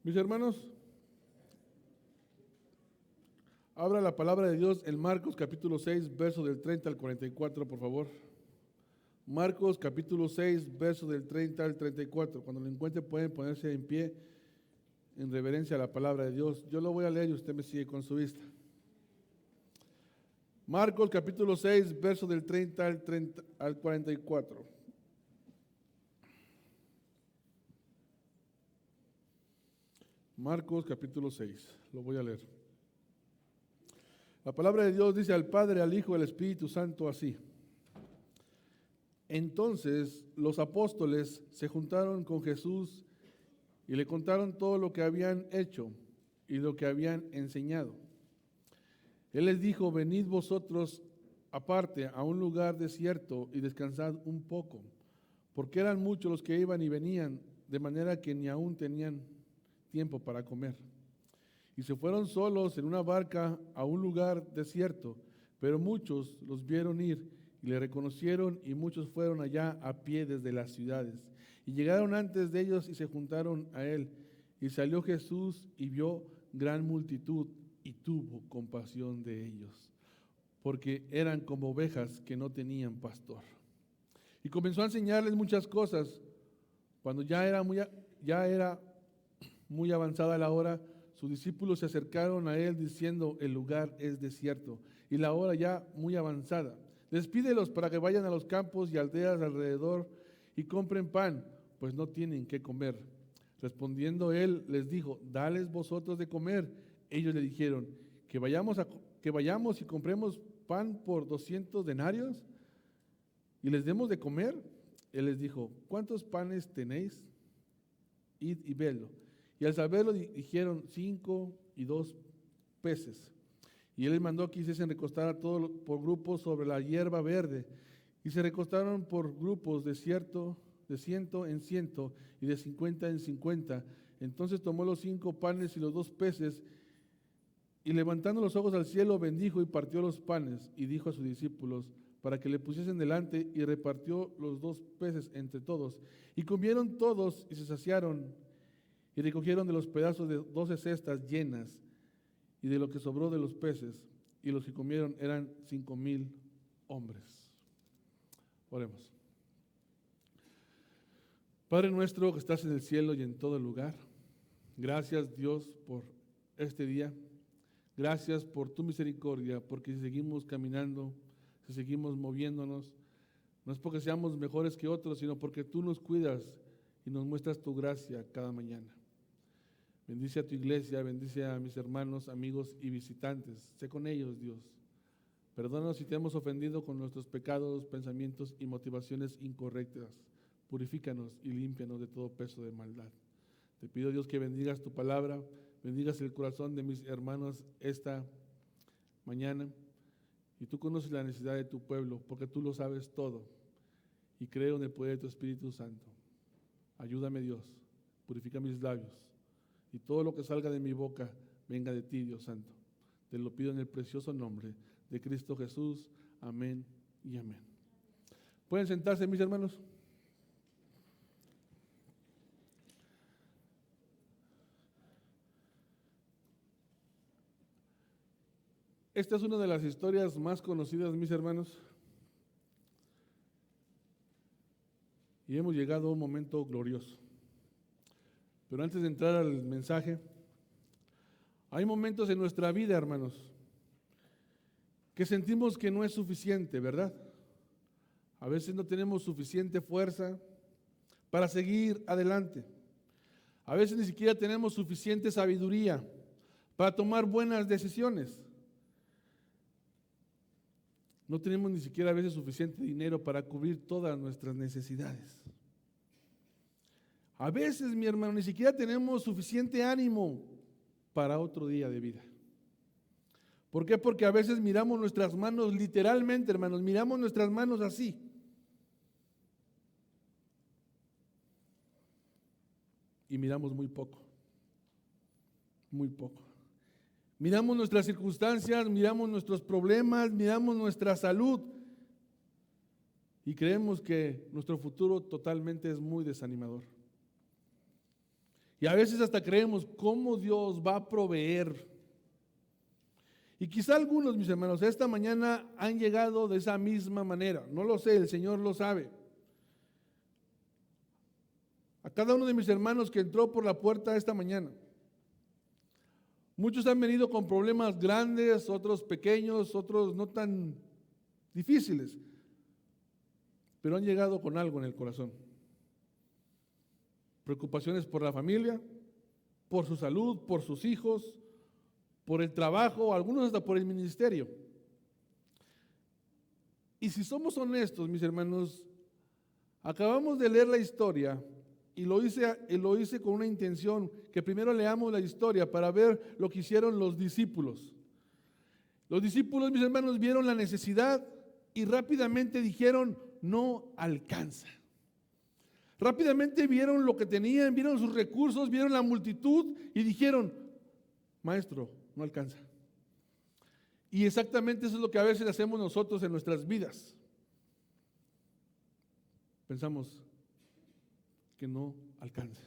Mis hermanos, abra la palabra de Dios en Marcos capítulo 6, verso del 30 al 44, por favor. Marcos capítulo 6, verso del 30 al 34. Cuando lo encuentre pueden ponerse en pie en reverencia a la palabra de Dios. Yo lo voy a leer y usted me sigue con su vista. Marcos capítulo 6, verso del 30 al 44. Marcos capítulo 6, lo voy a leer. La palabra de Dios dice: al Padre, al Hijo y al Espíritu Santo así. Entonces los apóstoles se juntaron con Jesús y le contaron todo lo que habían hecho y lo que habían enseñado. Él les dijo: venid vosotros aparte a un lugar desierto y descansad un poco, porque eran muchos los que iban y venían, de manera que ni aún tenían tiempo para comer. Y se fueron solos en una barca a un lugar desierto, pero muchos los vieron ir y le reconocieron, y muchos fueron allá a pie desde las ciudades. Y llegaron antes de ellos y se juntaron a él. Y salió Jesús y vio gran multitud y tuvo compasión de ellos, porque eran como ovejas que no tenían pastor. Y comenzó a enseñarles muchas cosas. Cuando ya era muy avanzada la hora, sus discípulos se acercaron a él diciendo: el lugar es desierto y la hora ya muy avanzada. Despídelos para que vayan a los campos y aldeas alrededor y compren pan, pues no tienen qué comer. Respondiendo él les dijo: dales vosotros de comer. Ellos le dijeron: que vayamos y compremos pan por 200 denarios y les demos de comer. Él les dijo: ¿cuántos panes tenéis? Id y vedlo. Y al saberlo dijeron: 5 y 2 peces. Y él les mandó que hiciesen recostar a todos por grupos sobre la hierba verde. Y se recostaron por grupos de 100 en 100 y de 50 en 50. Entonces tomó los 5 panes y los 2 peces, y levantando los ojos al cielo bendijo y partió los panes, y dijo a sus discípulos para que le pusiesen delante, y repartió los 2 peces entre todos. Y comieron todos y se saciaron, y recogieron de los pedazos de 12 cestas llenas, y de lo que sobró de los peces, y los que comieron eran 5,000 hombres. Oremos. Padre nuestro que estás en el cielo y en todo lugar, gracias Dios por este día. Gracias por tu misericordia, porque si seguimos caminando, si seguimos moviéndonos, no es porque seamos mejores que otros, sino porque tú nos cuidas y nos muestras tu gracia cada mañana. Bendice a tu iglesia, bendice a mis hermanos, amigos y visitantes. Sé con ellos, Dios. Perdónanos si te hemos ofendido con nuestros pecados, pensamientos y motivaciones incorrectas. Purifícanos y límpianos de todo peso de maldad. Te pido, Dios, que bendigas tu palabra, bendigas el corazón de mis hermanos esta mañana. Y tú conoces la necesidad de tu pueblo, porque tú lo sabes todo. Y creo en el poder de tu Espíritu Santo. Ayúdame, Dios. Purifica mis labios. Y todo lo que salga de mi boca venga de ti, Dios Santo. Te lo pido en el precioso nombre de Cristo Jesús. Amén y amén. ¿Pueden sentarse, mis hermanos? Esta es una de las historias más conocidas, mis hermanos. Y hemos llegado a un momento glorioso. Pero antes de entrar al mensaje, hay momentos en nuestra vida, hermanos, que sentimos que no es suficiente, ¿verdad? A veces no tenemos suficiente fuerza para seguir adelante. A veces ni siquiera tenemos suficiente sabiduría para tomar buenas decisiones. No tenemos ni siquiera a veces suficiente dinero para cubrir todas nuestras necesidades. A veces, mi hermano, ni siquiera tenemos suficiente ánimo para otro día de vida. ¿Por qué? Porque a veces miramos nuestras manos literalmente, hermanos, miramos nuestras manos así. Y miramos muy poco. Muy poco. Miramos nuestras circunstancias, miramos nuestros problemas, miramos nuestra salud y creemos que nuestro futuro totalmente es muy desanimador. Y a veces hasta creemos cómo Dios va a proveer. Y quizá algunos, mis hermanos, esta mañana han llegado de esa misma manera. No lo sé, el Señor lo sabe. A cada uno de mis hermanos que entró por la puerta esta mañana. Muchos han venido con problemas grandes, otros pequeños, otros no tan difíciles. Pero han llegado con algo en el corazón. Preocupaciones por la familia, por su salud, por sus hijos, por el trabajo, algunos hasta por el ministerio. Y si somos honestos, mis hermanos, acabamos de leer la historia y lo hice con una intención, que primero leamos la historia para ver lo que hicieron los discípulos. Los discípulos, mis hermanos, vieron la necesidad y rápidamente dijeron, no alcanza. Rápidamente vieron lo que tenían, vieron sus recursos, vieron la multitud y dijeron, maestro, no alcanza. Y exactamente eso es lo que a veces hacemos nosotros en nuestras vidas. Pensamos que no alcanza.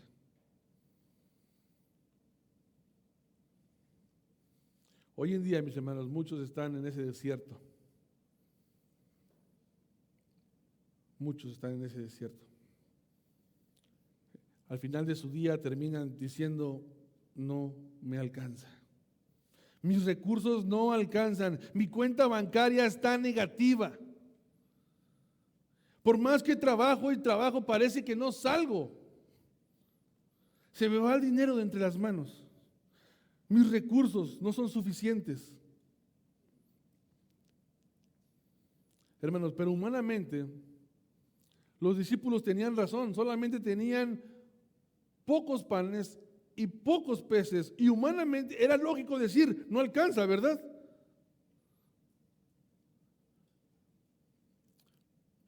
Hoy en día, mis hermanos, muchos están en ese desierto. Muchos están en ese desierto. Al final de su día terminan diciendo, no me alcanza. Mis recursos no alcanzan. Mi cuenta bancaria está negativa. Por más que trabajo y trabajo, parece que no salgo. Se me va el dinero de entre las manos. Mis recursos no son suficientes. Hermanos, pero humanamente, los discípulos tenían razón. Solamente tenían pocos panes y pocos peces, y humanamente era lógico decir, no alcanza, ¿verdad?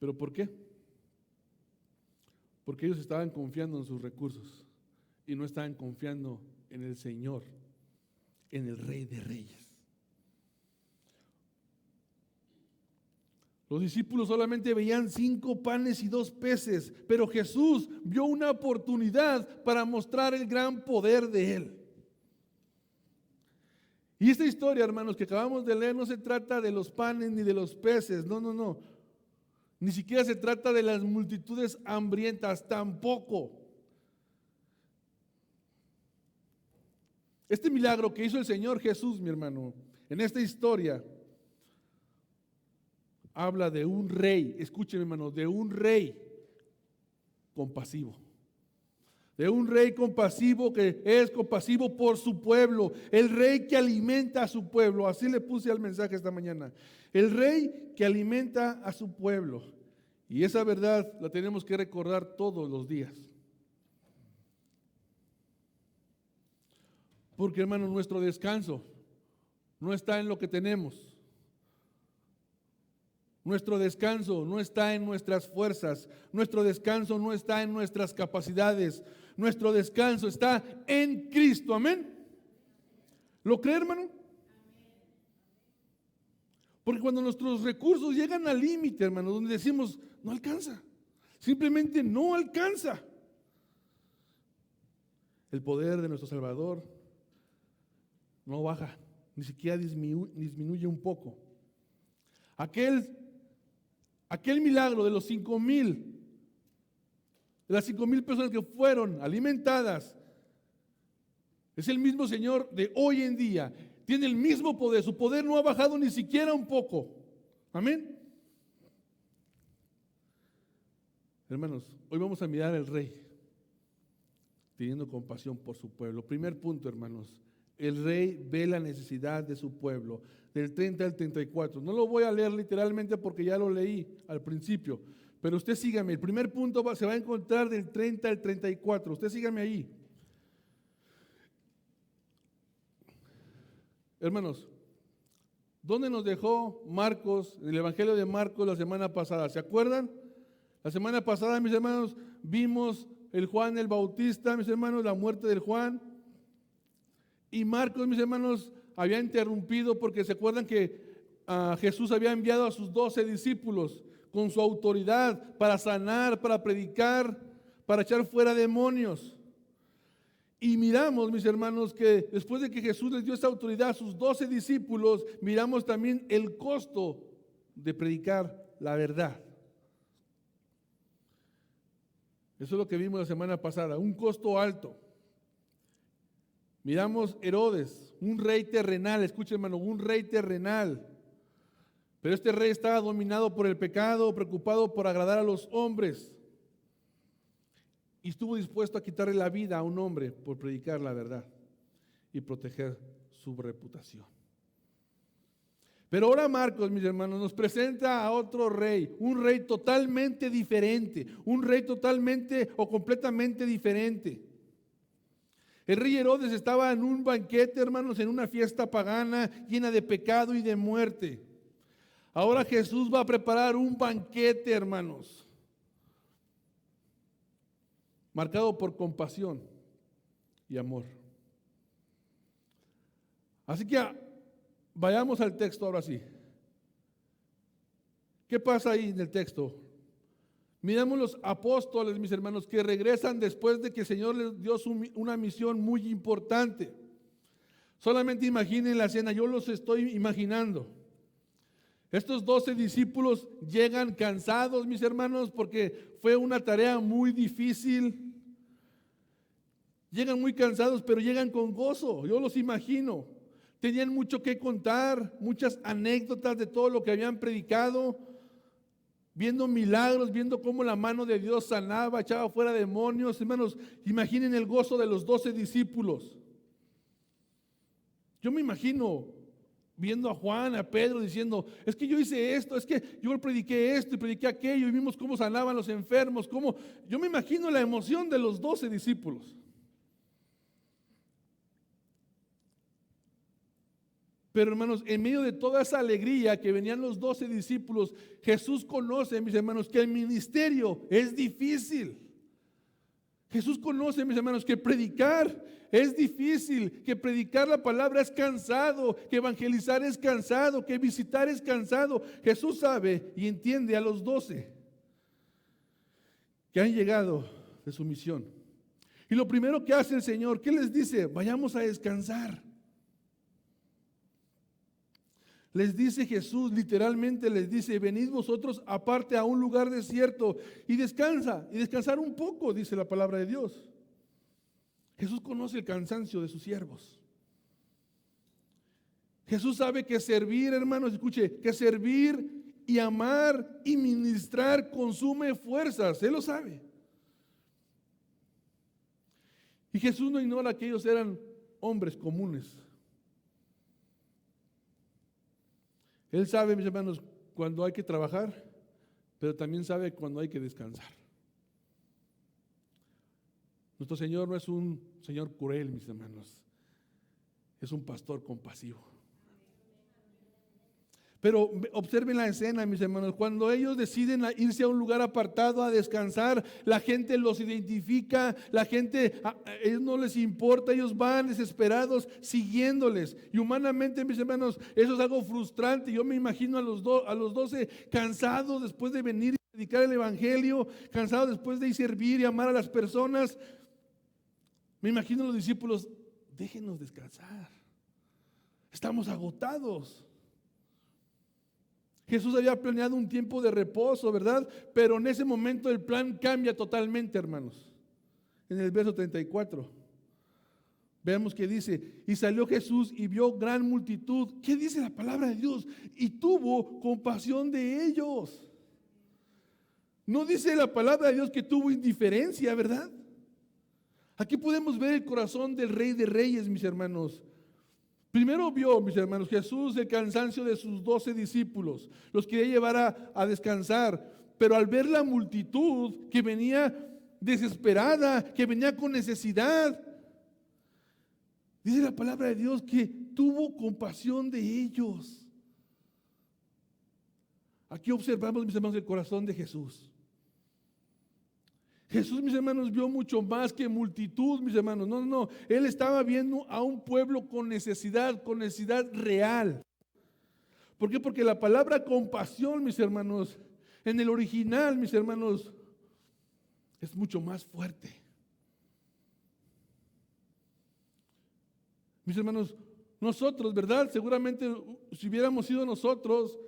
¿Pero por qué? Porque ellos estaban confiando en sus recursos y no estaban confiando en el Señor, en el Rey de Reyes. Los discípulos solamente veían 5 panes y 2 peces, pero Jesús vio una oportunidad para mostrar el gran poder de Él. Y esta historia, hermanos, que acabamos de leer, no se trata de los panes ni de los peces, no. Ni siquiera se trata de las multitudes hambrientas, tampoco. Este milagro que hizo el Señor Jesús, mi hermano, en esta historia, habla de un rey, escúcheme, hermano, de un rey compasivo. De un rey compasivo que es compasivo por su pueblo. El rey que alimenta a su pueblo. Así le puse al mensaje esta mañana. El rey que alimenta a su pueblo. Y esa verdad la tenemos que recordar todos los días. Porque, hermano, nuestro descanso no está en lo que tenemos. Nuestro descanso no está en nuestras fuerzas. Nuestro descanso no está en nuestras capacidades. Nuestro descanso está en Cristo. Amén. ¿Lo cree, hermano? Porque cuando nuestros recursos llegan al límite, hermano, donde decimos, no alcanza. Simplemente no alcanza. El poder de nuestro Salvador no baja, ni siquiera disminuye un poco. Aquel milagro de los 5,000, de las 5,000 personas que fueron alimentadas, es el mismo Señor de hoy en día. Tiene el mismo poder, su poder no ha bajado ni siquiera un poco. Amén. Hermanos, hoy vamos a mirar al Rey, teniendo compasión por su pueblo. Primer punto, hermanos, el Rey ve la necesidad de su pueblo. Del 30 al 34. No lo voy a leer literalmente porque ya lo leí al principio, pero usted sígame. El primer punto se va a encontrar del 30 al 34. Usted sígame ahí. Hermanos, ¿dónde nos dejó Marcos, en el Evangelio de Marcos la semana pasada? ¿Se acuerdan? La semana pasada, mis hermanos, vimos el Juan el Bautista, mis hermanos, la muerte del Juan. Y Marcos, mis hermanos, había interrumpido porque se acuerdan que Jesús había enviado a sus 12 discípulos con su autoridad para sanar, para predicar, para echar fuera demonios. Y miramos, mis hermanos, que después de que Jesús les dio esta autoridad a sus 12 discípulos, miramos también el costo de predicar la verdad. Eso es lo que vimos la semana pasada, un costo alto. Miramos Herodes, un rey terrenal, escuchen hermano, un rey terrenal. Pero este rey estaba dominado por el pecado, preocupado por agradar a los hombres. Y estuvo dispuesto a quitarle la vida a un hombre por predicar la verdad y proteger su reputación. Pero ahora Marcos, mis hermanos, nos presenta a otro rey, un rey totalmente diferente, un rey totalmente o completamente diferente. El rey Herodes estaba en un banquete, hermanos, en una fiesta pagana llena de pecado y de muerte. Ahora Jesús va a preparar un banquete, hermanos, marcado por compasión y amor. Así que vayamos al texto ahora sí. ¿Qué pasa ahí en el texto? Miramos los apóstoles, mis hermanos, que regresan después de que el Señor les dio una misión muy importante. Solamente imaginen la escena, yo los estoy imaginando. Estos 12 discípulos llegan cansados, mis hermanos, porque fue una tarea muy difícil. Llegan muy cansados, pero llegan con gozo, yo los imagino. Tenían mucho que contar, muchas anécdotas de todo lo que habían predicado, viendo milagros, viendo cómo la mano de Dios sanaba, echaba fuera demonios. Hermanos, imaginen el gozo de los 12 discípulos. Yo me imagino viendo a Juan, a Pedro diciendo, es que yo hice esto, es que yo prediqué esto y prediqué aquello y vimos cómo sanaban los enfermos, yo me imagino la emoción de los 12 discípulos. Pero hermanos, en medio de toda esa alegría que venían los 12 discípulos, Jesús conoce, mis hermanos, que el ministerio es difícil. Jesús conoce, mis hermanos, que predicar es difícil, que predicar la palabra es cansado, que evangelizar es cansado, que visitar es cansado. Jesús sabe y entiende a los 12 que han llegado de su misión. Y lo primero que hace el Señor, ¿qué les dice? Vayamos a descansar. Les dice Jesús, literalmente les dice, venid vosotros aparte a un lugar desierto y descansa, y descansar un poco, dice la palabra de Dios. Jesús conoce el cansancio de sus siervos. Jesús sabe que servir, hermanos, escuche, que servir y amar y ministrar consume fuerzas, Él lo sabe. Y Jesús no ignora que ellos eran hombres comunes. Él sabe, mis hermanos, cuando hay que trabajar, pero también sabe cuando hay que descansar. Nuestro Señor no es un Señor cruel, mis hermanos. Es un pastor compasivo. Pero observen la escena, mis hermanos. Cuando ellos deciden irse a un lugar apartado a descansar, la gente los identifica, la gente, a ellos no les importa, ellos van desesperados siguiéndoles. Y humanamente, mis hermanos, eso es algo frustrante. Yo me imagino a los 12 cansados después de venir y predicar el evangelio, cansados después de ir a servir y amar a las personas. Me imagino a los discípulos, déjenos descansar. Estamos agotados. Jesús había planeado un tiempo de reposo, ¿verdad? Pero en ese momento el plan cambia totalmente, hermanos. En el verso 34, veamos que dice, y salió Jesús y vio gran multitud. ¿Qué dice la palabra de Dios? Y tuvo compasión de ellos. No dice la palabra de Dios que tuvo indiferencia, ¿verdad? Aquí podemos ver el corazón del Rey de Reyes, mis hermanos. Primero vio, mis hermanos, Jesús el cansancio de sus 12 discípulos. Los quería llevar a descansar. Pero al ver la multitud que venía desesperada, que venía con necesidad, dice la palabra de Dios que tuvo compasión de ellos. Aquí observamos, mis hermanos, el corazón de Jesús. Jesús, mis hermanos, vio mucho más que multitud, mis hermanos. No. Él estaba viendo a un pueblo con necesidad real. ¿Por qué? Porque la palabra compasión, mis hermanos, en el original, mis hermanos, es mucho más fuerte. Mis hermanos, nosotros, ¿verdad? Seguramente si hubiéramos sido nosotros,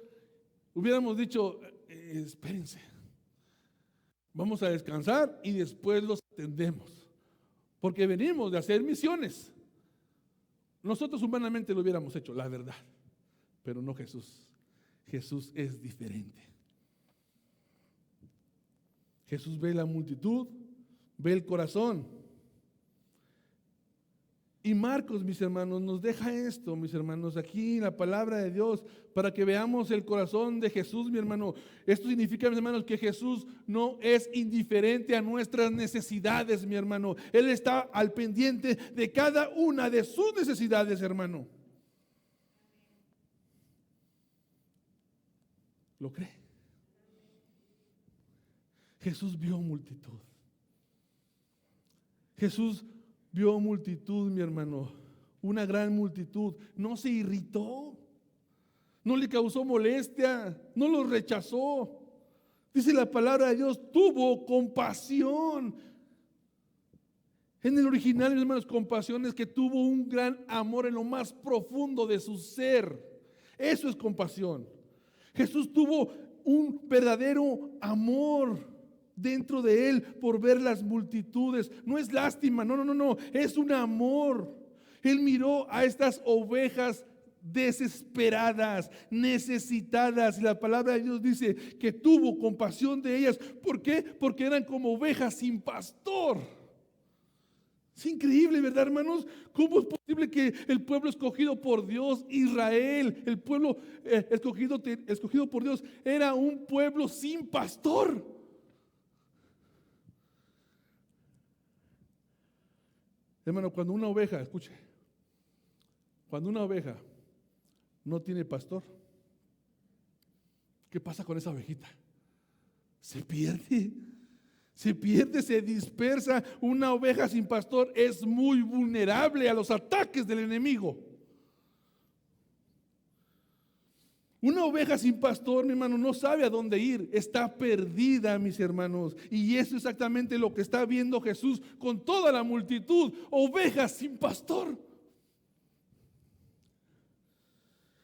hubiéramos dicho, espérense, vamos a descansar y después los atendemos, porque venimos de hacer misiones. Nosotros humanamente lo hubiéramos hecho, la verdad, pero no Jesús. Jesús es diferente. Jesús ve la multitud, ve el corazón. Y Marcos, mis hermanos, nos deja esto, mis hermanos, aquí en la palabra de Dios, para que veamos el corazón de Jesús, mi hermano. Esto significa, mis hermanos, que Jesús no es indiferente a nuestras necesidades, mi hermano. Él está al pendiente de cada una de sus necesidades, hermano. ¿Lo cree? Jesús vio multitud. Jesús vio multitud, mi hermano, una gran multitud. No se irritó, no le causó molestia, no los rechazó. Dice la palabra de Dios, tuvo compasión. En el original, mis hermanos, compasión es que tuvo un gran amor en lo más profundo de su ser. Eso es compasión. Jesús tuvo un verdadero amor dentro de él por ver las multitudes. No es lástima, no, es un amor. Él miró a estas ovejas desesperadas, necesitadas, y la palabra de Dios dice que tuvo compasión de ellas. ¿Por qué? Porque eran como ovejas sin pastor. Es increíble, ¿verdad, hermanos? ¿Cómo es posible que el pueblo escogido por Dios, Israel, el pueblo escogido por Dios, era un pueblo sin pastor? Hermano, cuando una oveja, escuche, cuando una oveja no tiene pastor, ¿qué pasa con esa ovejita? Se pierde, se dispersa. Una oveja sin pastor es muy vulnerable a los ataques del enemigo. Una oveja sin pastor, mi hermano, no sabe a dónde ir, está perdida, mis hermanos. Y eso es exactamente lo que está viendo Jesús con toda la multitud, ovejas sin pastor.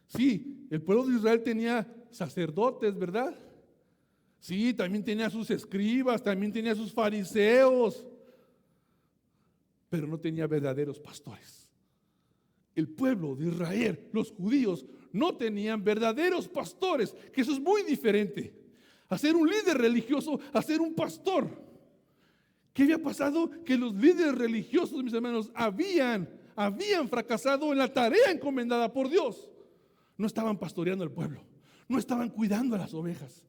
Sí, el pueblo de Israel tenía sacerdotes, ¿verdad? Sí, también tenía sus escribas, también tenía sus fariseos, pero no tenía verdaderos pastores. El pueblo de Israel, los judíos, no tenían verdaderos pastores, que eso es muy diferente a ser un líder religioso, a ser un pastor. ¿Qué había pasado? Que los líderes religiosos, mis hermanos, habían fracasado en la tarea encomendada por Dios. No estaban pastoreando al pueblo, no estaban cuidando a las ovejas.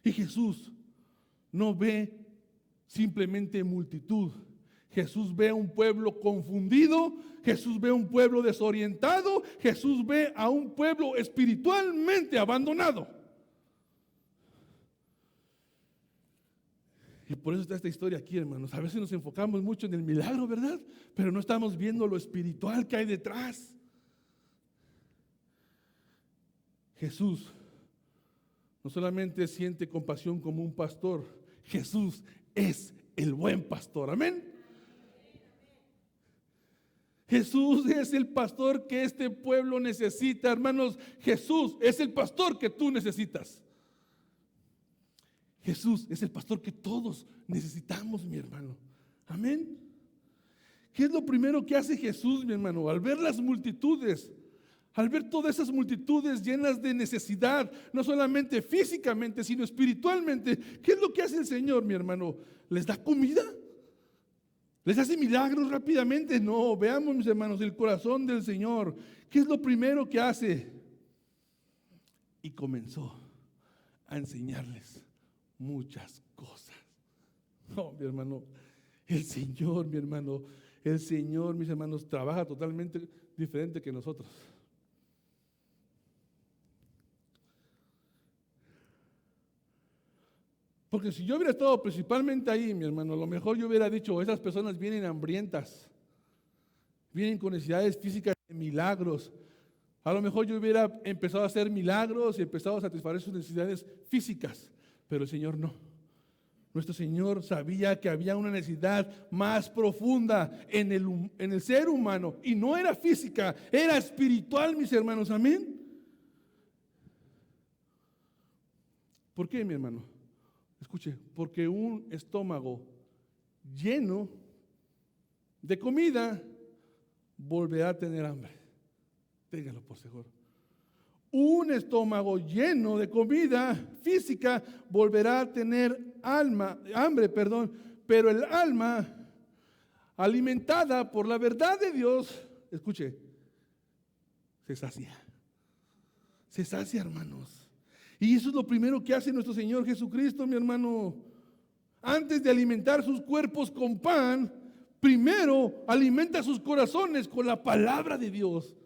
Y Jesús no ve simplemente multitud. Jesús ve a un pueblo confundido, Jesús ve a un pueblo desorientado, Jesús ve a un pueblo espiritualmente abandonado. Y por eso está esta historia aquí, hermanos. A veces nos enfocamos mucho en el milagro, ¿verdad? Pero no estamos viendo lo espiritual que hay detrás. Jesús no solamente siente compasión como un pastor, Jesús es el buen pastor. Amén. Jesús es el pastor que este pueblo necesita, hermanos. Jesús es el pastor que tú necesitas. Jesús es el pastor que todos necesitamos, mi hermano. Amén. ¿Qué es lo primero que hace Jesús, mi hermano? Al ver las multitudes, al ver todas esas multitudes llenas de necesidad, no solamente físicamente, sino espiritualmente, ¿qué es lo que hace el Señor, mi hermano? ¿Les da comida? ¿Les hace milagros rápidamente? No, veamos, mis hermanos, el corazón del Señor. ¿Qué es lo primero que hace? Y comenzó a enseñarles muchas cosas. No, mi hermano, el Señor, mi hermano, el Señor, mis hermanos, trabaja totalmente diferente que nosotros. Porque si yo hubiera estado principalmente ahí, mi hermano, a lo mejor yo hubiera dicho, esas personas vienen hambrientas, vienen con necesidades físicas de milagros. A lo mejor yo hubiera empezado a hacer milagros y empezado a satisfacer sus necesidades físicas, pero el Señor no. Nuestro Señor sabía que había una necesidad más profunda en el ser humano, y no era física, era espiritual, mis hermanos. Amén. ¿Por qué, mi hermano? Escuche, porque un estómago lleno de comida volverá a tener hambre. Téngalo por seguro. Un estómago lleno de comida física volverá a tener hambre, pero el alma alimentada por la verdad de Dios, escuche, se sacia. Se sacia, hermanos. Y eso es lo primero que hace nuestro Señor Jesucristo, mi hermano. Antes de alimentar sus cuerpos con pan, primero alimenta sus corazones con la palabra de Dios.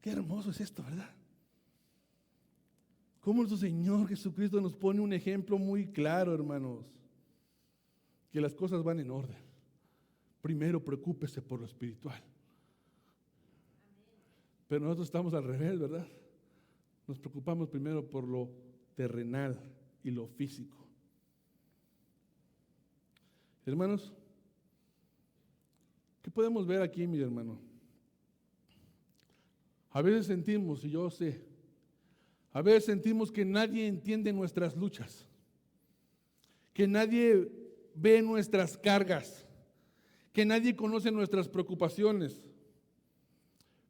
Qué hermoso es esto, ¿verdad? Cómo nuestro Señor Jesucristo nos pone un ejemplo muy claro, hermanos. Que las cosas van en orden. Primero preocúpese por lo espiritual. Pero nosotros estamos al revés, ¿verdad? Nos preocupamos primero por lo terrenal y lo físico. Hermanos, ¿qué podemos ver aquí, mi hermano? A veces sentimos, y yo sé, a veces sentimos que nadie entiende nuestras luchas, que nadie ve nuestras cargas, que nadie conoce nuestras preocupaciones.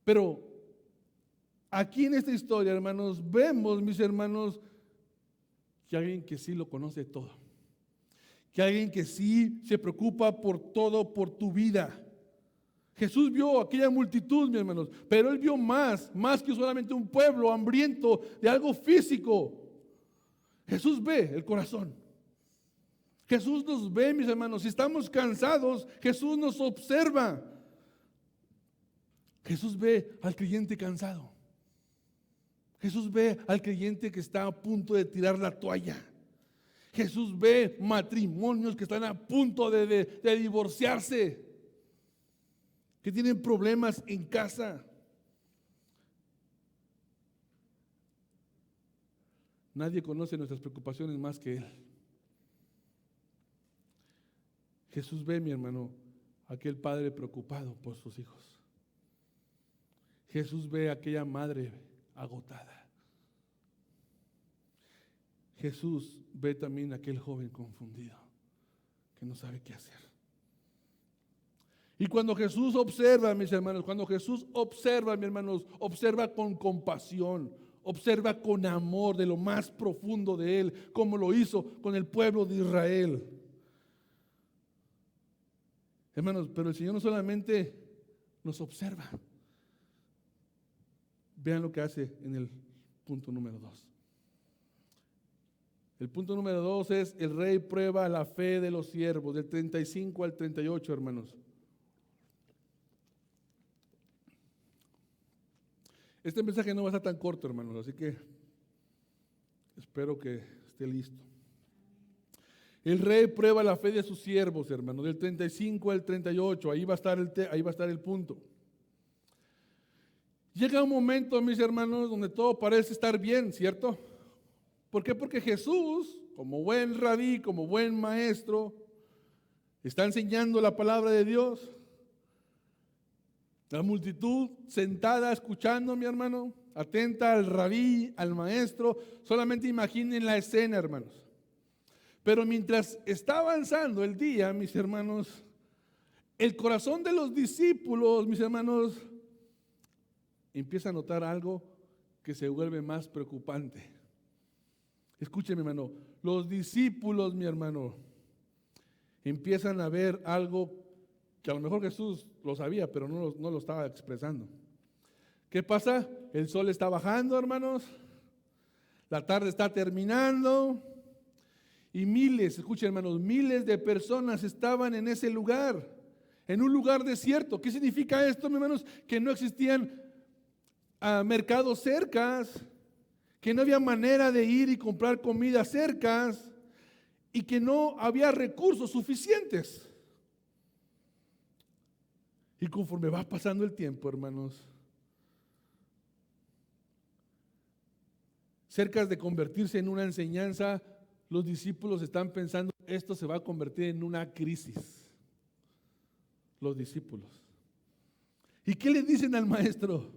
Pero aquí en esta historia, hermanos, vemos, mis hermanos, que alguien que sí lo conoce todo, que alguien que sí se preocupa por todo, por tu vida. Jesús vio aquella multitud, mis hermanos, pero Él vio más que solamente un pueblo hambriento de algo físico. Jesús ve el corazón. Jesús nos ve, mis hermanos. Si estamos cansados, Jesús nos observa. Jesús ve al creyente cansado. Jesús ve al creyente que está a punto de tirar la toalla. Jesús ve matrimonios que están a punto de divorciarse, que tienen problemas en casa. Nadie conoce nuestras preocupaciones más que Él. Jesús ve, mi hermano, aquel padre preocupado por sus hijos. Jesús ve a aquella madre agotada. Jesús ve también a aquel joven confundido que no sabe qué hacer. Y cuando Jesús observa, mis hermanos, cuando Jesús observa, mis hermanos, observa con compasión, observa con amor de lo más profundo de Él, como lo hizo con el pueblo de Israel. Hermanos, pero el Señor no solamente nos observa. Vean lo que hace en el punto número 2. El punto número 2 es: el rey prueba la fe de los siervos, del 35 al 38, hermanos. Este mensaje no va a estar tan corto, hermanos, así que espero que esté listo. El rey prueba la fe de sus siervos, hermanos, del 35 al 38, ahí va a estar el punto. Llega un momento, mis hermanos, donde todo parece estar bien, ¿cierto? ¿Por qué? Porque Jesús, como buen rabí, como buen maestro, está enseñando la palabra de Dios. La multitud sentada escuchando, mi hermano, atenta al rabí, al maestro. Solamente imaginen la escena, hermanos. Pero mientras está avanzando el día, mis hermanos, el corazón de los discípulos, mis hermanos, empieza a notar algo que se vuelve más preocupante. Escúcheme, hermano, los discípulos, mi hermano, empiezan a ver algo que a lo mejor Jesús lo sabía, pero no lo estaba expresando. ¿Qué pasa? El sol está bajando, hermanos, la tarde está terminando, y escuchen, hermanos, miles de personas estaban en ese lugar, en un lugar desierto. ¿Qué significa esto, mis hermanos? Que no existían mercados cercas, que no había manera de ir y comprar comida cercas, y que no había recursos suficientes. Y conforme va pasando el tiempo, hermanos, cerca de convertirse en una enseñanza, los discípulos están pensando, esto se va a convertir en una crisis. Los discípulos. ¿Y qué le dicen al maestro?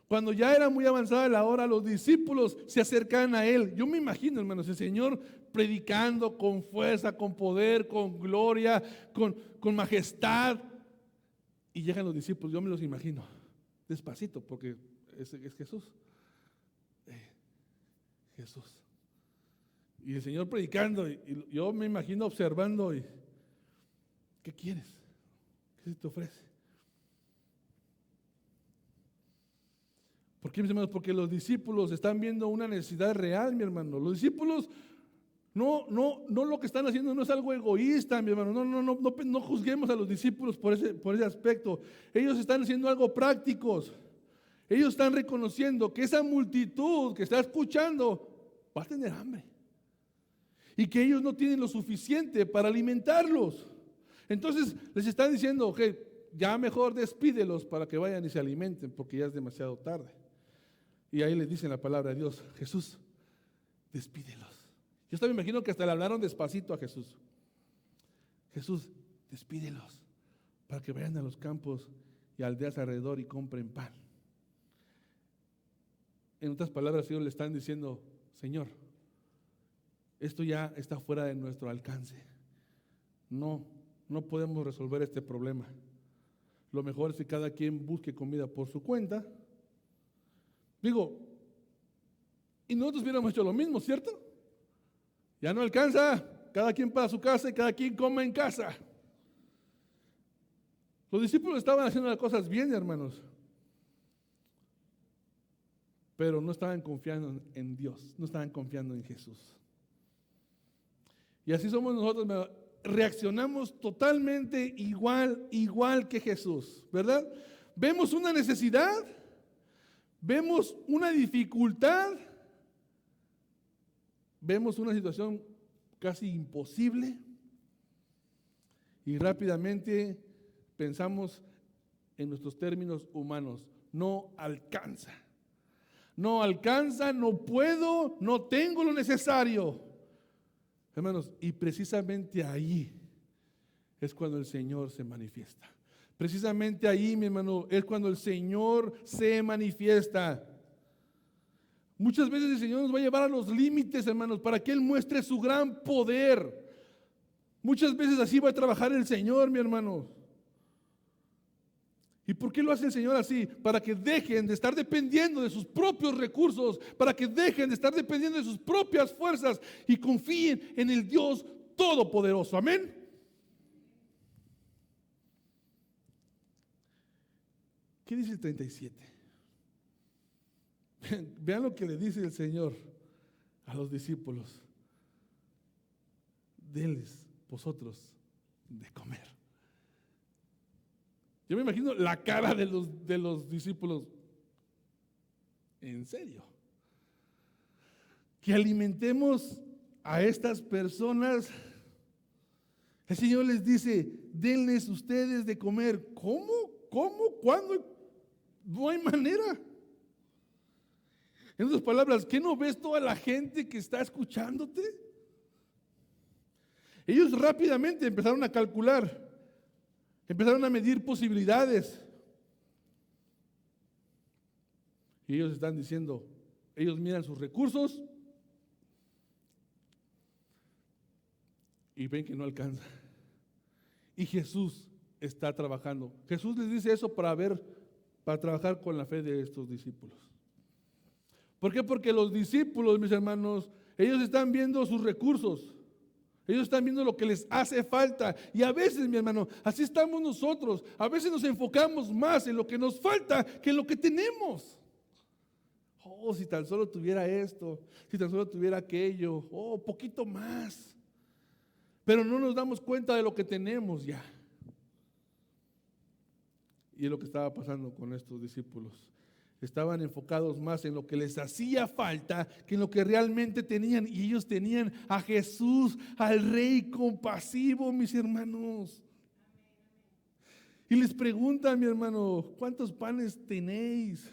Cuando ya era muy avanzada la hora, los discípulos se acercan a él. Yo me imagino, hermanos, el Señor predicando con fuerza, con poder, con gloria, con majestad. Y llegan los discípulos, yo me los imagino, despacito, porque es Jesús. Jesús. Y el Señor predicando, y yo me imagino observando, y ¿qué quieres? ¿Qué se te ofrece? ¿Por qué, mis hermanos? Porque los discípulos están viendo una necesidad real, mi hermano. Los discípulos no lo que están haciendo no es algo egoísta, mi hermano. No juzguemos a los discípulos por ese aspecto. Ellos están haciendo algo prácticos. Ellos están reconociendo que esa multitud que está escuchando va a tener hambre. Y que ellos no tienen lo suficiente para alimentarlos. Entonces les están diciendo, ya mejor despídelos para que vayan y se alimenten, porque ya es demasiado tarde. Y ahí les dicen la palabra de Dios, Jesús, despídelos. Yo hasta me imagino que hasta le hablaron despacito a Jesús. Jesús, despídelos para que vayan a los campos y aldeas alrededor y compren pan. En otras palabras, ellos le están diciendo, Señor, esto ya está fuera de nuestro alcance. No podemos resolver este problema. Lo mejor es que cada quien busque comida por su cuenta. Digo, y nosotros hubiéramos hecho lo mismo, ¿cierto? Ya no alcanza, cada quien para su casa y cada quien come en casa. Los discípulos estaban haciendo las cosas bien, hermanos, pero no estaban confiando en Dios, no estaban confiando en Jesús. Y así somos nosotros, reaccionamos totalmente igual que Jesús, ¿verdad? Vemos una necesidad, vemos una dificultad, vemos una situación casi imposible y rápidamente pensamos en nuestros términos humanos, no alcanza, no puedo, no tengo lo necesario. Hermanos, y precisamente ahí es cuando el Señor se manifiesta. Precisamente ahí, mi hermano, es cuando el Señor se manifiesta. Muchas veces el Señor nos va a llevar a los límites, hermanos, para que Él muestre su gran poder. Muchas veces así va a trabajar el Señor, mi hermano. ¿Y por qué lo hace el Señor así? Para que dejen de estar dependiendo de sus propios recursos, para que dejen de estar dependiendo de sus propias fuerzas y confíen en el Dios Todopoderoso. Amén. ¿Qué dice el 37? Vean lo que le dice el Señor a los discípulos. Denles vosotros de comer. Yo me imagino la cara de los discípulos. ¿En serio? Que alimentemos a estas personas. El Señor les dice, denles ustedes de comer. ¿Cómo? ¿Cuándo? No hay manera. En otras palabras, ¿qué no ves toda la gente que está escuchándote? Ellos rápidamente empezaron a calcular. Empezaron a medir posibilidades. Y ellos están diciendo, ellos miran sus recursos y ven que no alcanza. Y Jesús está trabajando. Jesús les dice eso para trabajar con la fe de estos discípulos. ¿Por qué? Porque los discípulos, mis hermanos, ellos están viendo sus recursos. Ellos están viendo lo que les hace falta. Y a veces, mi hermano, así estamos nosotros. A veces nos enfocamos más en lo que nos falta que en lo que tenemos. Oh, si tan solo tuviera esto, si tan solo tuviera aquello, poquito más. Pero no nos damos cuenta de lo que tenemos ya. Y es lo que estaba pasando con estos discípulos. Estaban enfocados más en lo que les hacía falta que en lo que realmente tenían. Y ellos tenían a Jesús, al Rey compasivo, mis hermanos. Y les preguntan, mi hermano, ¿cuántos panes tenéis?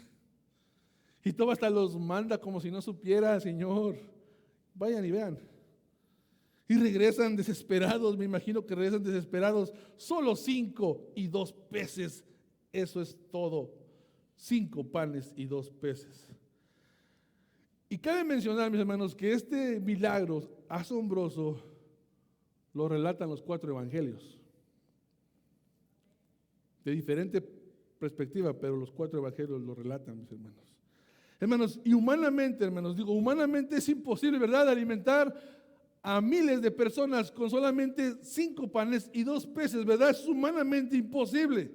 Y todo hasta los manda como si no supiera, Señor. Vayan y vean. Y regresan desesperados, me imagino que regresan desesperados. Solo 5 y 2 peces, eso es todo. 5 panes y 2 peces. Y cabe mencionar, mis hermanos, que este milagro asombroso lo relatan los 4 evangelios. De diferente perspectiva, pero los 4 evangelios lo relatan, mis hermanos. Hermanos, y humanamente, hermanos, digo, humanamente es imposible, ¿verdad?, alimentar a miles de personas con solamente 5 panes y 2 peces, ¿verdad? Es humanamente imposible.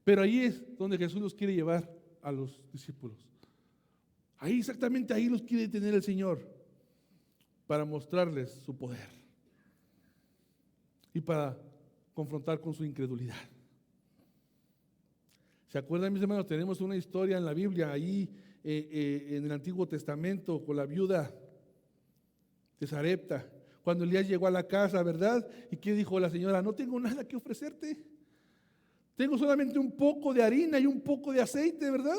Pero ahí es donde Jesús los quiere llevar a los discípulos. Ahí, exactamente ahí los quiere tener el Señor, para mostrarles su poder y para confrontar con su incredulidad. ¿Se acuerdan, mis hermanos? Tenemos una historia en la Biblia, ahí en el Antiguo Testamento, con la viuda de Sarepta, cuando Elías llegó a la casa, ¿verdad? ¿Y qué dijo la señora? No tengo nada que ofrecerte. Tengo solamente un poco de harina y un poco de aceite, ¿verdad?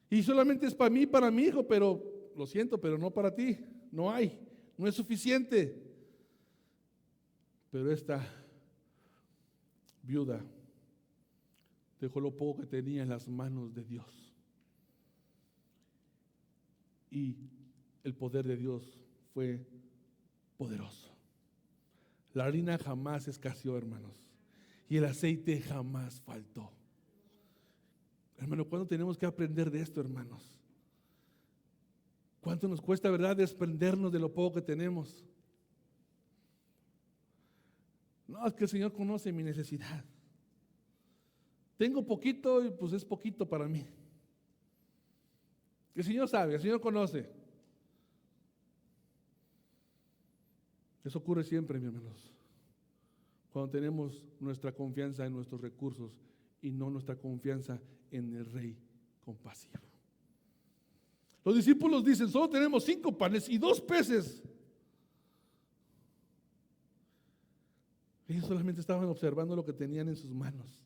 Y solamente es para mí y para mi hijo, pero lo siento, pero no para ti. No hay, no es suficiente. Pero esta viuda dejó lo poco que tenía en las manos de Dios. Y el poder de Dios fue poderoso. La harina jamás escaseó, hermanos, y el aceite jamás faltó. Hermano, ¿cuándo tenemos que aprender de esto, hermanos? ¿Cuánto nos cuesta, verdad, desprendernos de lo poco que tenemos? No, es que el Señor conoce mi necesidad. Tengo poquito y pues es poquito para mí. El Señor sabe, el Señor conoce. Eso ocurre siempre, mis hermanos, cuando tenemos nuestra confianza en nuestros recursos y no nuestra confianza en el Rey compasivo. Los discípulos dicen, solo tenemos 5 panes y 2 peces. Ellos solamente estaban observando lo que tenían en sus manos.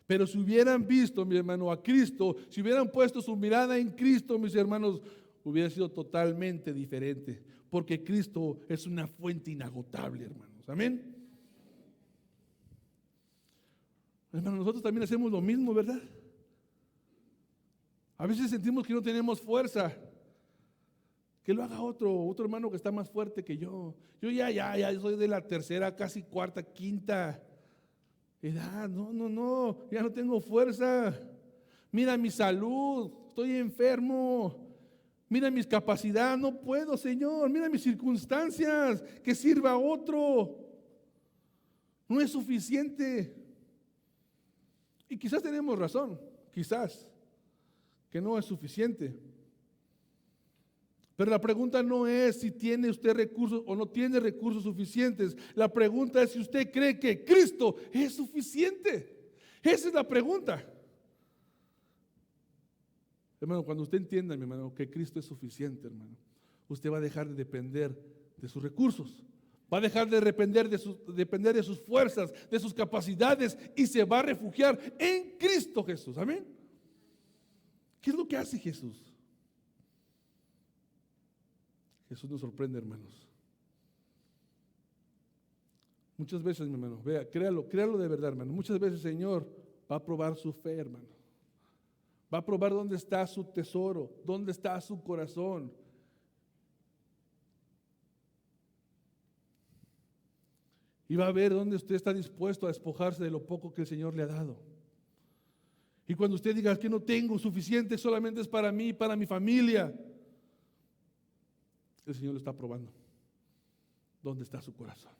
Pero si hubieran visto, mi hermano, a Cristo, si hubieran puesto su mirada en Cristo, mis hermanos, hubiera sido totalmente diferente. Porque Cristo es una fuente inagotable, hermanos. Amén. Hermanos, nosotros también hacemos lo mismo, ¿verdad? A veces sentimos que no tenemos fuerza. Que lo haga otro hermano que está más fuerte que yo. Yo ya soy de la tercera, casi cuarta, quinta edad. No, ya no tengo fuerza. Mira mi salud, estoy enfermo. Mira mis capacidades, no puedo, Señor. Mira mis circunstancias, que sirva a otro. No es suficiente. Y quizás tenemos razón, quizás, que no es suficiente. Pero la pregunta no es si tiene usted recursos o no tiene recursos suficientes. La pregunta es si usted cree que Cristo es suficiente. Esa es la pregunta. Hermano, cuando usted entienda, mi hermano, que Cristo es suficiente, hermano, usted va a dejar de depender de sus recursos, va a dejar de depender de sus fuerzas, de sus capacidades, y se va a refugiar en Cristo Jesús. Amén. ¿Qué es lo que hace Jesús? Jesús nos sorprende, hermanos. Muchas veces, mi hermano, vea, créalo de verdad, hermano. Muchas veces el Señor va a probar su fe, hermano. Va a probar dónde está su tesoro, dónde está su corazón. Y va a ver dónde usted está dispuesto a despojarse de lo poco que el Señor le ha dado. Y cuando usted diga que no tengo suficiente, solamente es para mí, para mi familia, el Señor lo está probando. ¿Dónde está su corazón?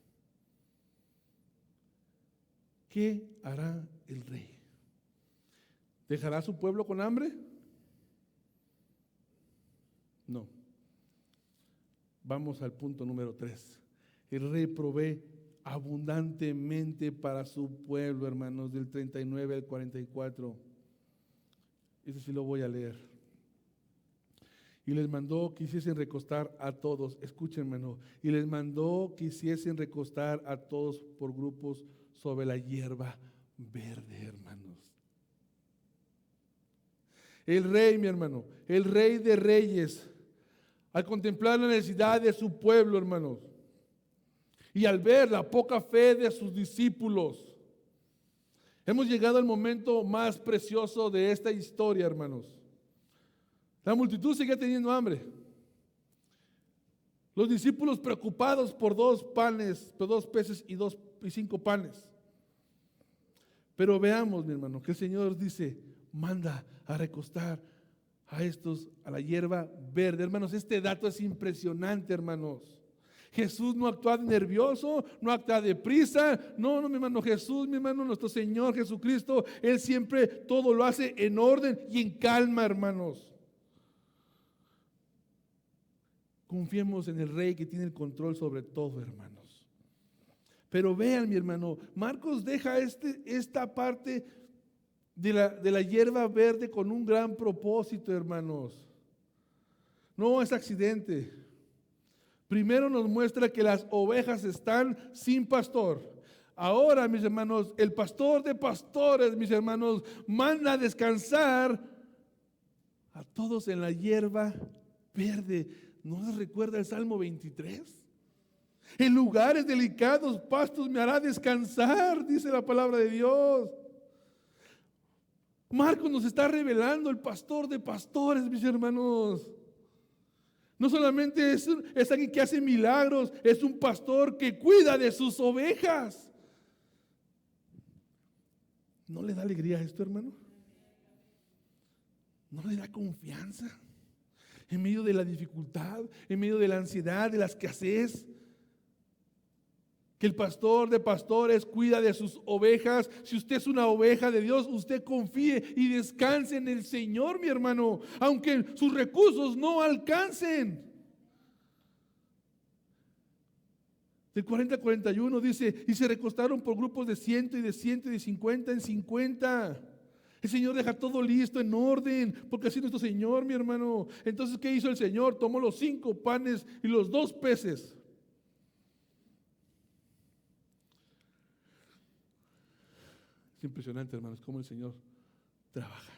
¿Qué hará el rey? ¿Dejará a su pueblo con hambre? No. Vamos al punto número 3. El rey provee abundantemente para su pueblo, hermanos, del 39 al 44. Ese sí lo voy a leer. Y les mandó que hiciesen recostar a todos, escúchenme, no. Y les mandó que hiciesen recostar a todos por grupos sobre la hierba verde, hermanos. El rey, mi hermano, el rey de reyes, al contemplar la necesidad de su pueblo, hermanos, y al ver la poca fe de sus discípulos, hemos llegado al momento más precioso de esta historia, hermanos. La multitud seguía teniendo hambre. Los discípulos preocupados por 2 peces y 5 panes. Pero veamos, mi hermano, que el Señor dice, manda a recostar a estos a la hierba verde. Hermanos, este dato es impresionante, hermanos. Jesús no actúa nervioso, no actúa deprisa. No, mi hermano, Jesús, mi hermano, nuestro Señor Jesucristo, Él siempre todo lo hace en orden y en calma, hermanos. Confiemos en el Rey que tiene el control sobre todo, hermanos. Pero vean, mi hermano, Marcos deja esta parte de la hierba verde con un gran propósito, hermanos. No es accidente. Primero nos muestra que las ovejas están sin pastor. Ahora, mis hermanos, el pastor de pastores, mis hermanos, manda a descansar a todos en la hierba verde. ¿No les recuerda el Salmo 23? En lugares delicados, pastos me hará descansar, dice la palabra de Dios. Marcos nos está revelando el pastor de pastores, mis hermanos. No solamente es alguien que hace milagros, es un pastor que cuida de sus ovejas. ¿No le da alegría esto, hermano? ¿No le da confianza? En medio de la dificultad, en medio de la ansiedad, de la escasez, que el pastor de pastores cuida de sus ovejas. Si usted es una oveja de Dios, usted confíe y descanse en el Señor, mi hermano, aunque sus recursos no alcancen. Del 40 al 41 dice, y se recostaron por grupos de 100 y de 100 y de 50 en 50. El Señor deja todo listo, en orden, porque así es nuestro Señor, mi hermano. Entonces, ¿qué hizo el Señor? Tomó los 5 panes y los 2 peces. Es impresionante, hermanos, cómo el Señor trabaja.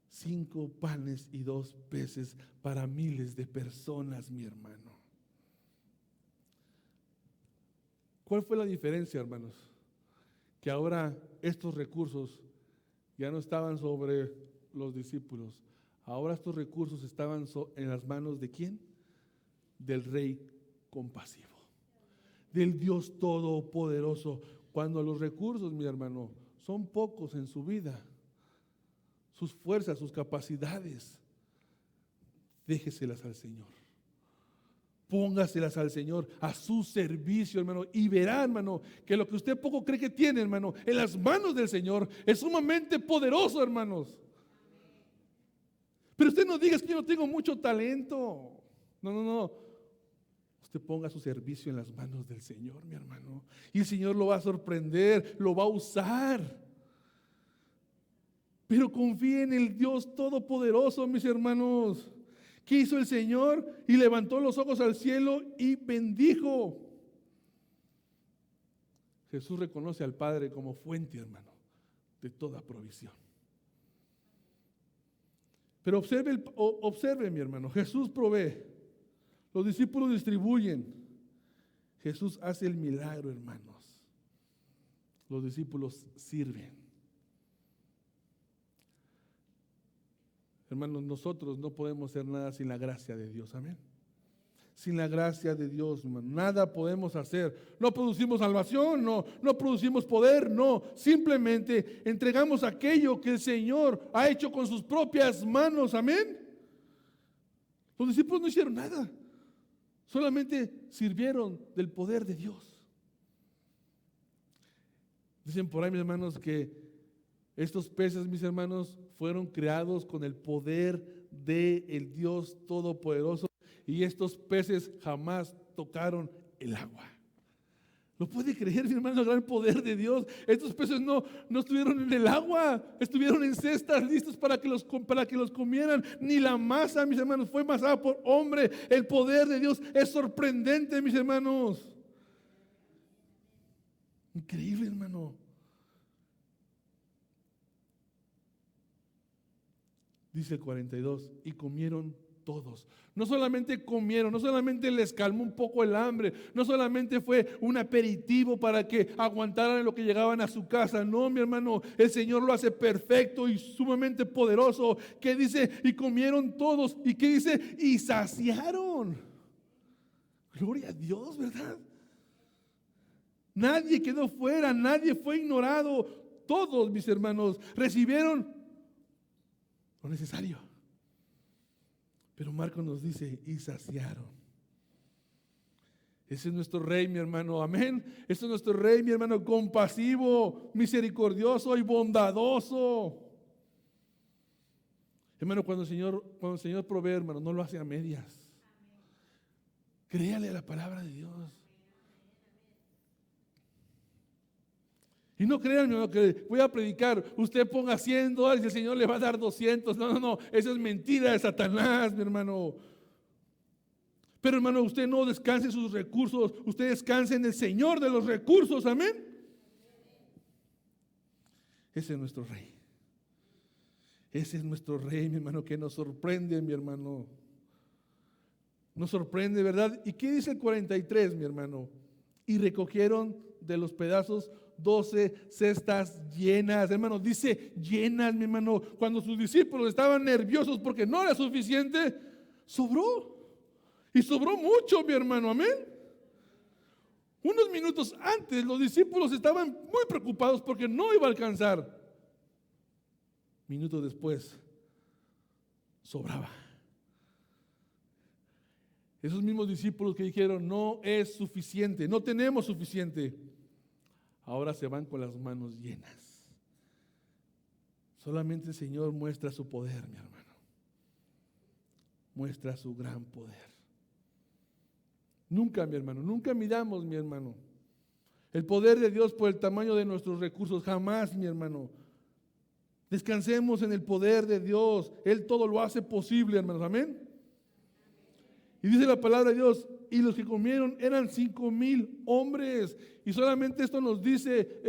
5 panes y 2 peces para miles de personas, mi hermano. ¿Cuál fue la diferencia, hermanos? Que ahora estos recursos ya no estaban sobre los discípulos. Ahora estos recursos estaban en las manos ¿de quién? Del Rey compasivo, del Dios todopoderoso. Cuando los recursos, mi hermano, son pocos en su vida, sus fuerzas, sus capacidades, déjeselas al Señor. Póngaselas al Señor, a su servicio, hermano, y verá, hermano, que lo que usted poco cree que tiene, hermano, en las manos del Señor es sumamente poderoso, hermanos. Pero usted no diga, es que yo no tengo mucho talento. No. Usted ponga su servicio en las manos del Señor, mi hermano, y el Señor lo va a sorprender, lo va a usar. Pero confíe en el Dios todopoderoso, mis hermanos. ¿Qué hizo el Señor? Y levantó los ojos al cielo y bendijo. Jesús reconoce al Padre como fuente, hermano, de toda provisión. Pero observe, mi hermano, Jesús provee, los discípulos distribuyen, Jesús hace el milagro, hermanos. Los discípulos sirven. Hermanos, nosotros no podemos hacer nada sin la gracia de Dios, amén. Sin la gracia de Dios, hermano, nada podemos hacer. No producimos salvación, no producimos poder, no. Simplemente entregamos aquello que el Señor ha hecho con sus propias manos, amén. Los discípulos no hicieron nada, solamente sirvieron del poder de Dios. Dicen por ahí, mis hermanos, que estos peces, mis hermanos, fueron creados con el poder del Dios Todopoderoso, y estos peces jamás tocaron el agua. ¿Lo puede creer, mi hermano, el gran poder de Dios? Estos peces no estuvieron en el agua, estuvieron en cestas listos para que los comieran. Ni la masa, mis hermanos, fue amasada por hombre. El poder de Dios es sorprendente, mis hermanos. Increíble, hermano. Dice el 42, y comieron todos. No solamente comieron, no solamente les calmó un poco el hambre, no solamente fue un aperitivo para que aguantaran lo que llegaban a su casa. No, mi hermano, el Señor lo hace perfecto y sumamente poderoso. ¿Qué dice? Y comieron todos. ¿Y qué dice? Y saciaron. Gloria a Dios, ¿verdad? Nadie quedó fuera, nadie fue ignorado. Todos, mis hermanos, recibieron lo necesario. Pero Marcos nos dice, y saciaron. Ese es nuestro Rey, mi hermano, amén. Ese es nuestro Rey, mi hermano, compasivo, misericordioso y bondadoso. Hermano, cuando el Señor provee, hermano, no lo hace a medias. Créale a la palabra de Dios. Y no crean, hermano, que voy a predicar, usted ponga $100 y el Señor le va a dar 200. No, eso es mentira de Satanás, mi hermano. Pero hermano, usted no descanse en sus recursos, usted descanse en el Señor de los recursos, amén. Ese es nuestro Rey. Ese es nuestro Rey, mi hermano, que nos sorprende, mi hermano. Nos sorprende, ¿verdad? ¿Y qué dice el 43, mi hermano? Y recogieron de los pedazos 12 cestas llenas, hermano, dice llenas, mi hermano. Cuando sus discípulos estaban nerviosos porque no era suficiente, sobró. Y sobró mucho, mi hermano, amén. Unos minutos antes los discípulos estaban muy preocupados porque no iba a alcanzar. Minutos después, sobraba. Esos mismos discípulos que dijeron, no es suficiente, no tenemos suficiente, ahora se van con las manos llenas. Solamente el Señor muestra su poder, mi hermano. Muestra su gran poder. Nunca, mi hermano, nunca midamos, mi hermano, el poder de Dios por el tamaño de nuestros recursos. Jamás, mi hermano. Descansemos en el poder de Dios. Él todo lo hace posible, hermanos. Amén. Y dice la palabra de Dios, y los que comieron eran 5,000 hombres. Y solamente esto nos dice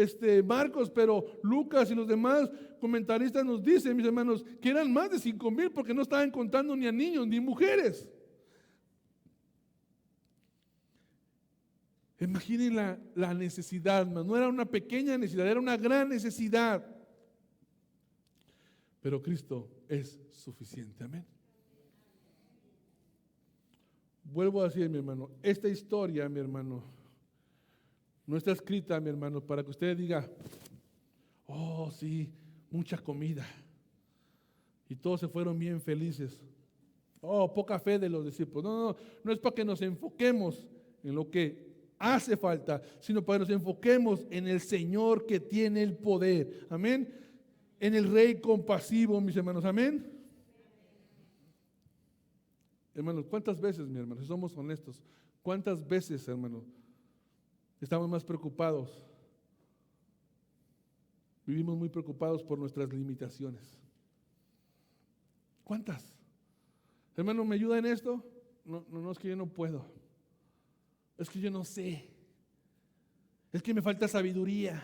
Marcos, pero Lucas y los demás comentaristas nos dicen, mis hermanos, que eran más de 5,000 porque no estaban contando ni a niños ni mujeres. Imaginen la necesidad, hermano. No era una pequeña necesidad, era una gran necesidad. Pero Cristo es suficiente, amén. Vuelvo a decir, mi hermano, esta historia, mi hermano, no está escrita, mi hermano, para que usted diga, oh, sí, mucha comida. Y todos se fueron bien felices. Oh, poca fe de los discípulos. No es para que nos enfoquemos en lo que hace falta, sino para que nos enfoquemos en el Señor que tiene el poder. Amén. En el Rey compasivo, mis hermanos. Amén. Hermanos, ¿cuántas veces, mi hermano, si somos honestos, cuántas veces, hermano, estamos más preocupados? Vivimos muy preocupados por nuestras limitaciones. ¿Cuántas? Hermano, ¿me ayuda en esto? No, es que yo no puedo. Es que yo no sé. Es que me falta sabiduría.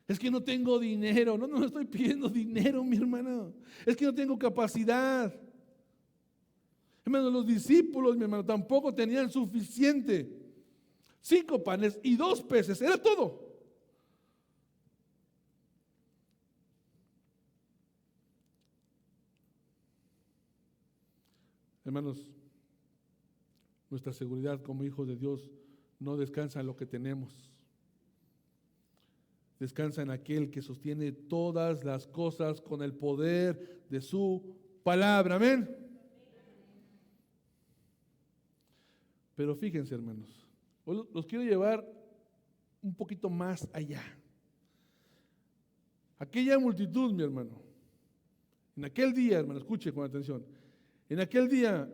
Es que no tengo dinero. No estoy pidiendo dinero, mi hermano. Es que no tengo capacidad. Hermano, los discípulos, mi hermano, tampoco tenían suficiente. 5 panes y 2 peces, era todo. Hermanos, nuestra seguridad como hijos de Dios no descansa en lo que tenemos. Descansa en aquel que sostiene todas las cosas con el poder de su palabra. Amén. Pero fíjense, hermanos, hoy los quiero llevar un poquito más allá. Aquella multitud, mi hermano, en aquel día, hermano, escuche con atención, en aquel día,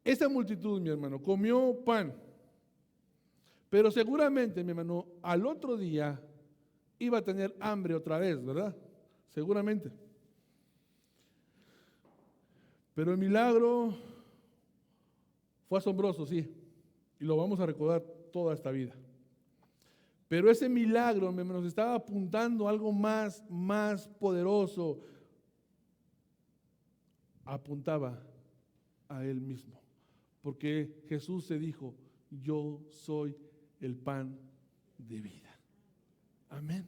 esa multitud, mi hermano, comió pan, pero seguramente, mi hermano, al otro día iba a tener hambre otra vez, ¿verdad? Seguramente. Pero el milagro fue asombroso, sí, y lo vamos a recordar toda esta vida. Pero ese milagro, mi hermano, nos estaba apuntando a algo más poderoso. Apuntaba a Él mismo. Porque Jesús se dijo: yo soy el pan de vida. Amén.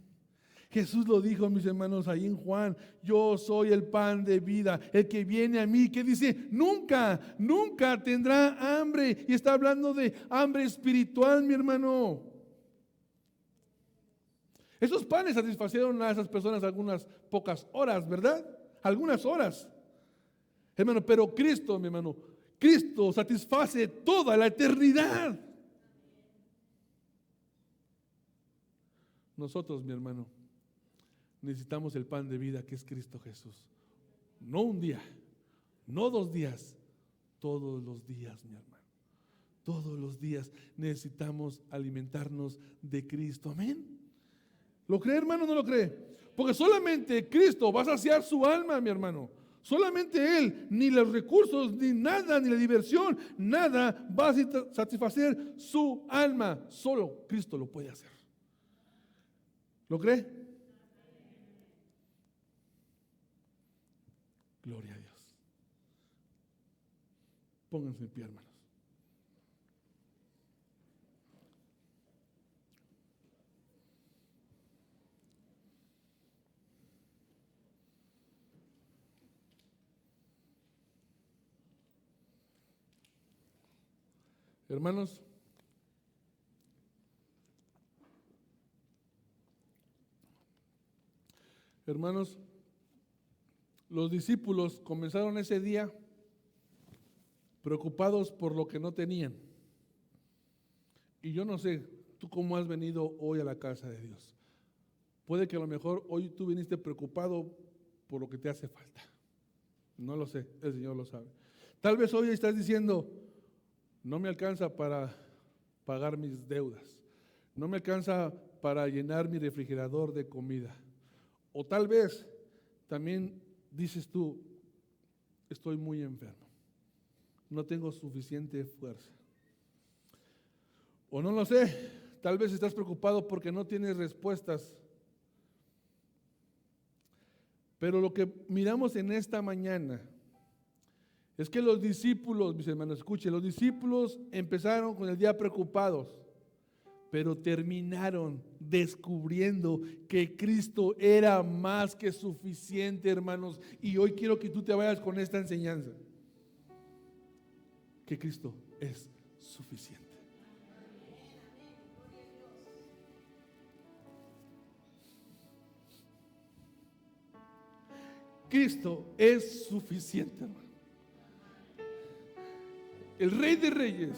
Jesús lo dijo, mis hermanos, ahí en Juan: yo soy el pan de vida. El que viene a mí, que dice, nunca tendrá hambre. Y está hablando de hambre espiritual, mi hermano. Esos panes satisfacieron a esas personas algunas pocas horas, ¿verdad? Algunas horas. Hermano, pero Cristo, mi hermano, Cristo satisface toda la eternidad. Nosotros, mi hermano, necesitamos el pan de vida que es Cristo Jesús. No un día, no 2 días, todos los días, mi hermano. Todos los días necesitamos alimentarnos de Cristo. Amén. ¿Lo cree, hermano, o no lo cree? Porque solamente Cristo va a saciar su alma, mi hermano. Solamente Él, ni los recursos, ni nada, ni la diversión, nada va a satisfacer su alma. Solo Cristo lo puede hacer. ¿Lo cree? Gloria a Dios. Pónganse en pie, hermanos. Hermanos, los discípulos comenzaron ese día preocupados por lo que no tenían. Y yo no sé, tú cómo has venido hoy a la casa de Dios. Puede que a lo mejor hoy tú viniste preocupado por lo que te hace falta. No lo sé, el Señor lo sabe. Tal vez hoy estás diciendo: no me alcanza para pagar mis deudas. No me alcanza para llenar mi refrigerador de comida. O tal vez también dices tú: estoy muy enfermo. No tengo suficiente fuerza. O no lo sé, tal vez estás preocupado porque no tienes respuestas. Pero lo que miramos en esta mañana es que los discípulos, mis hermanos, escuchen, los discípulos empezaron con el día preocupados, pero terminaron descubriendo que Cristo era más que suficiente, hermanos. Y hoy quiero que tú te vayas con esta enseñanza: que Cristo es suficiente. Cristo es suficiente, hermano. El Rey de Reyes